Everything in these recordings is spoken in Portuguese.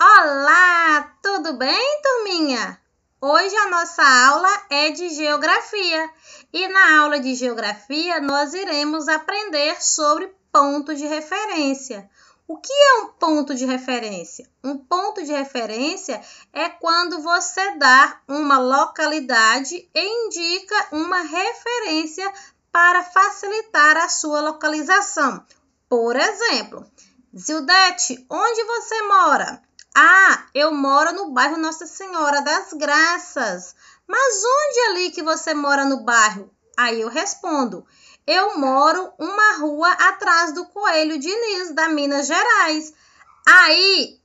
Olá, tudo bem, turminha? Hoje a nossa aula é de geografia e na aula de geografia nós iremos aprender sobre ponto de referência. O que é um ponto de referência? Um ponto de referência é quando você dá uma localidade e indica uma referência para facilitar a sua localização. Por exemplo, Zildete, onde você mora? Ah, eu moro no bairro Nossa Senhora das Graças. Mas onde ali que você mora no bairro? Aí eu respondo, eu moro uma rua atrás do Coelho Diniz, da Minas Gerais. Aí,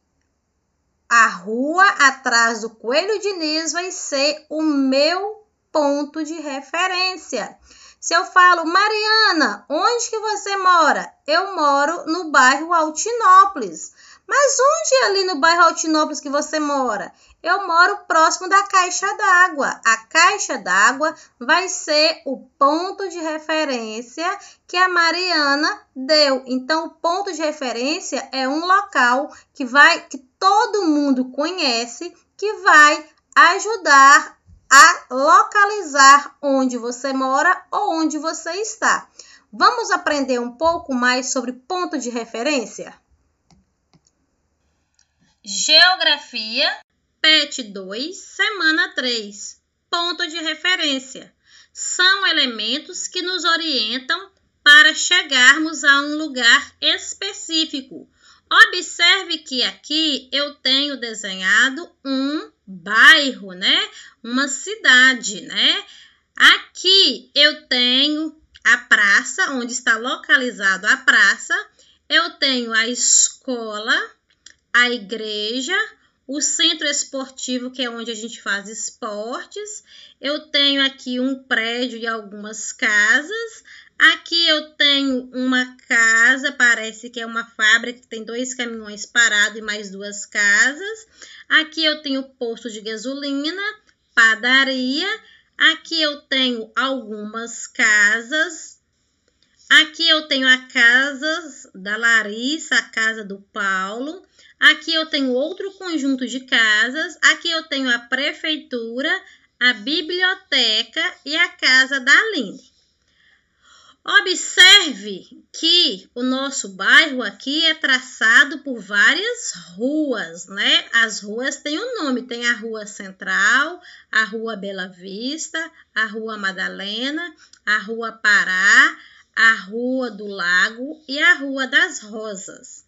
a rua atrás do Coelho Diniz vai ser o meu ponto de referência. Se eu falo, Mariana, onde que você mora? Eu moro no bairro Altinópolis. Mas onde é ali no bairro Altinópolis que você mora? Eu moro próximo da caixa d'água. A caixa d'água vai ser o ponto de referência que a Mariana deu. Então, o ponto de referência é um local que todo mundo conhece, que vai ajudar a localizar onde você mora ou onde você está. Vamos aprender um pouco mais sobre ponto de referência? Geografia, PET 2, semana 3. Ponto de referência. São elementos que nos orientam para chegarmos a um lugar específico. Observe que aqui eu tenho desenhado um bairro, né? Uma cidade, né? Aqui eu tenho a praça, onde está localizado a praça. Eu tenho a escola, a igreja, o centro esportivo, que é onde a gente faz esportes. Eu tenho aqui um prédio e algumas casas. Aqui eu tenho uma casa, parece que é uma fábrica, que tem 2 caminhões parados e mais 2 casas. Aqui eu tenho posto de gasolina, padaria. Aqui eu tenho algumas casas. Aqui eu tenho a casa da Larissa, a casa do Paulo. Aqui eu tenho outro conjunto de casas. Aqui eu tenho a prefeitura, a biblioteca e a casa da Aline. Observe que o nosso bairro aqui é traçado por várias ruas, né? As ruas têm um nome, tem a Rua Central, a Rua Bela Vista, a Rua Madalena, a Rua Pará, a Rua do Lago e a Rua das Rosas.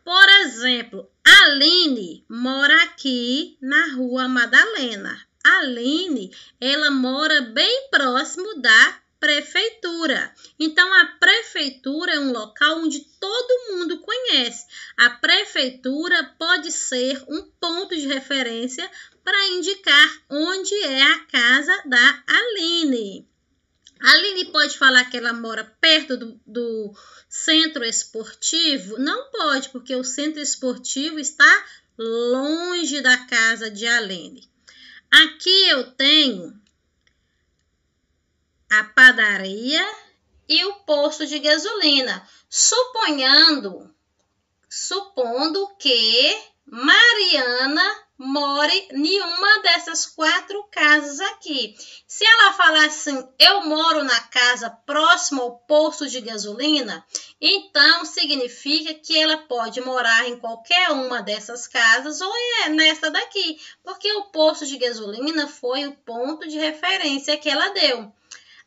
Por exemplo, a Aline mora aqui na Rua Madalena. A Aline, ela mora bem próximo da prefeitura. Então, a prefeitura é um local onde todo mundo conhece. A prefeitura pode ser um ponto de referência para indicar onde é a casa da Aline. A Aline pode falar que ela mora perto do centro esportivo? Não pode, porque o centro esportivo está longe da casa de Aline. Aqui eu tenho a padaria e o posto de gasolina, supondo que Mariana more em uma dessas 4 casas aqui. Se ela falar assim, eu moro na casa próxima ao posto de gasolina, então significa que ela pode morar em qualquer uma dessas casas ou é nessa daqui, porque o posto de gasolina foi o ponto de referência que ela deu.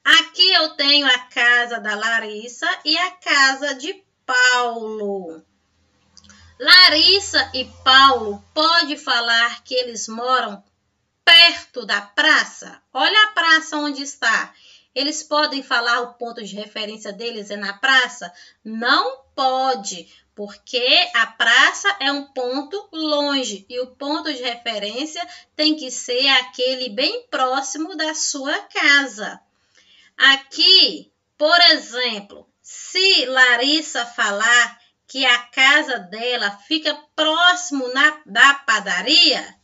Aqui eu tenho a casa da Larissa e a casa de Paulo. Larissa e Paulo pode falar que eles moram perto da praça? Olha a praça onde está. Eles podem falar o ponto de referência deles é na praça? Não pode, porque a praça é um ponto longe e o ponto de referência tem que ser aquele bem próximo da sua casa. Aqui, por exemplo, se Larissa falar que a casa dela fica próximo da padaria,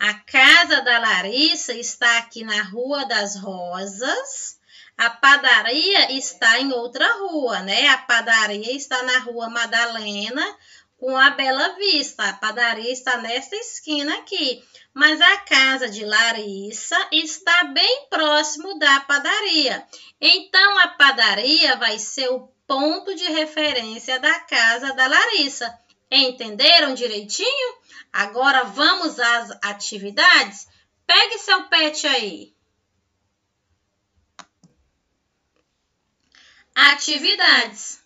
a casa da Larissa está aqui na Rua das Rosas, a padaria está em outra rua, né? A padaria está na Rua Madalena, com a Bela Vista. A padaria está nesta esquina aqui. Mas a casa de Larissa está bem próximo da padaria. Então, a padaria vai ser o ponto de referência da casa da Larissa. Entenderam direitinho? Agora vamos às atividades? Pegue seu pet aí. Atividades.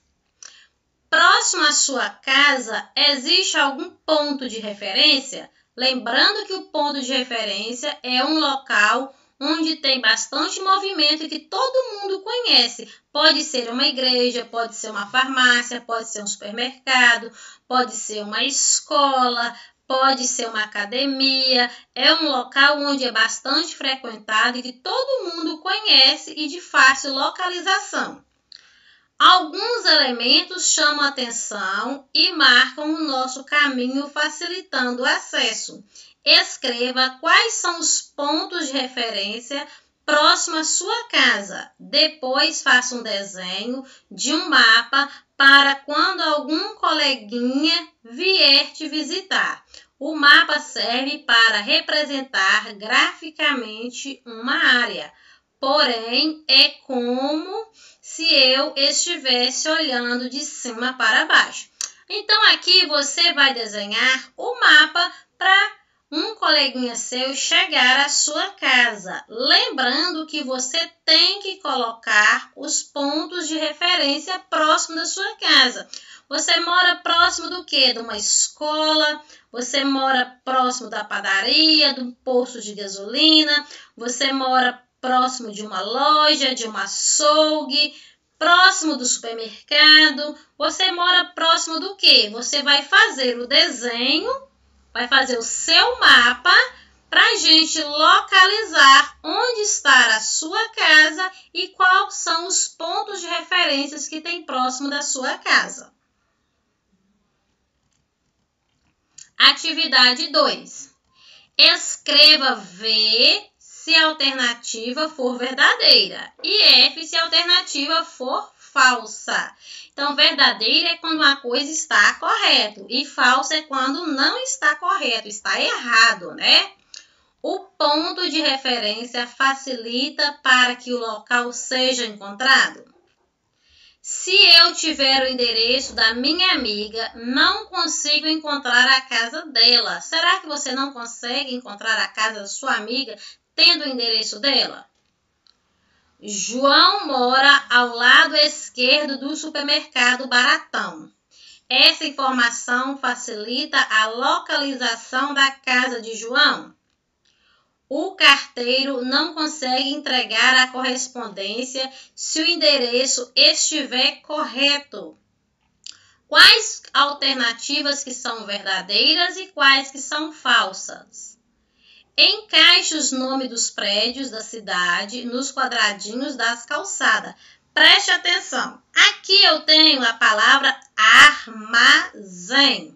Próximo à sua casa, existe algum ponto de referência? Lembrando que o ponto de referência é um local onde tem bastante movimento e que todo mundo conhece. Pode ser uma igreja, pode ser uma farmácia, pode ser um supermercado, pode ser uma escola, pode ser uma academia. É um local onde é bastante frequentado e que todo mundo conhece e de fácil localização. Alguns elementos chamam a atenção e marcam o nosso caminho, facilitando o acesso. Escreva quais são os pontos de referência próximos à sua casa. Depois, faça um desenho de um mapa para quando algum coleguinha vier te visitar. O mapa serve para representar graficamente uma área, porém, é como se eu estivesse olhando de cima para baixo. Então, aqui você vai desenhar o mapa para um coleguinha seu chegar à sua casa. Lembrando que você tem que colocar os pontos de referência próximo da sua casa. Você mora próximo do quê? De uma escola, você mora próximo da padaria, de um posto de gasolina, você mora próximo de uma loja, de um açougue, próximo do supermercado. Você mora próximo do quê? Você vai fazer o desenho, vai fazer o seu mapa para a gente localizar onde está a sua casa e quais são os pontos de referências que tem próximo da sua casa. Atividade 2. Escreva V se a alternativa for verdadeira e F se a alternativa for falsa. Então, verdadeira é quando uma coisa está correta e falsa é quando não está correto, está errado, né? O ponto de referência facilita para que o local seja encontrado. Se eu tiver o endereço da minha amiga, não consigo encontrar a casa dela. Será que você não consegue encontrar a casa da sua amiga tendo o endereço dela? João mora ao lado esquerdo do supermercado Baratão. Essa informação facilita a localização da casa de João. O carteiro não consegue entregar a correspondência se o endereço estiver correto. Quais alternativas que são verdadeiras e quais que são falsas? Encaixe os nomes dos prédios da cidade nos quadradinhos das calçadas. Preste atenção. Aqui eu tenho a palavra armazém,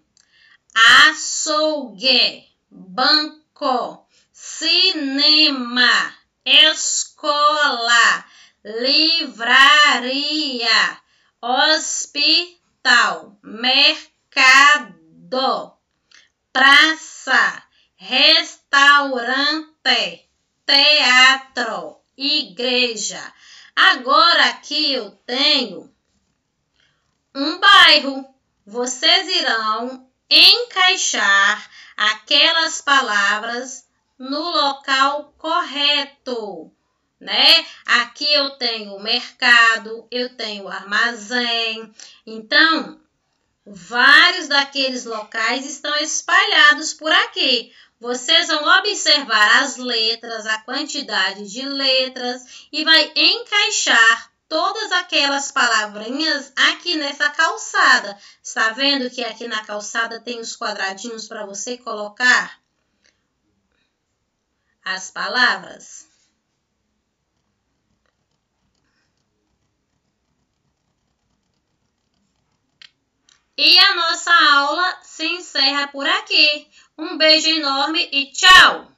açougue, banco, cinema, escola, livraria, hospital, mercado, praça, restaurante, teatro, igreja. Agora aqui eu tenho um bairro. Vocês irão encaixar aquelas palavras no local correto, né? Aqui eu tenho o mercado, eu tenho o armazém. Então, vários daqueles locais estão espalhados por aqui. Vocês vão observar as letras, a quantidade de letras e vai encaixar todas aquelas palavrinhas aqui nessa calçada. Está vendo que aqui na calçada tem os quadradinhos para você colocar as palavras? E a nossa aula se encerra por aqui. Um beijo enorme e tchau!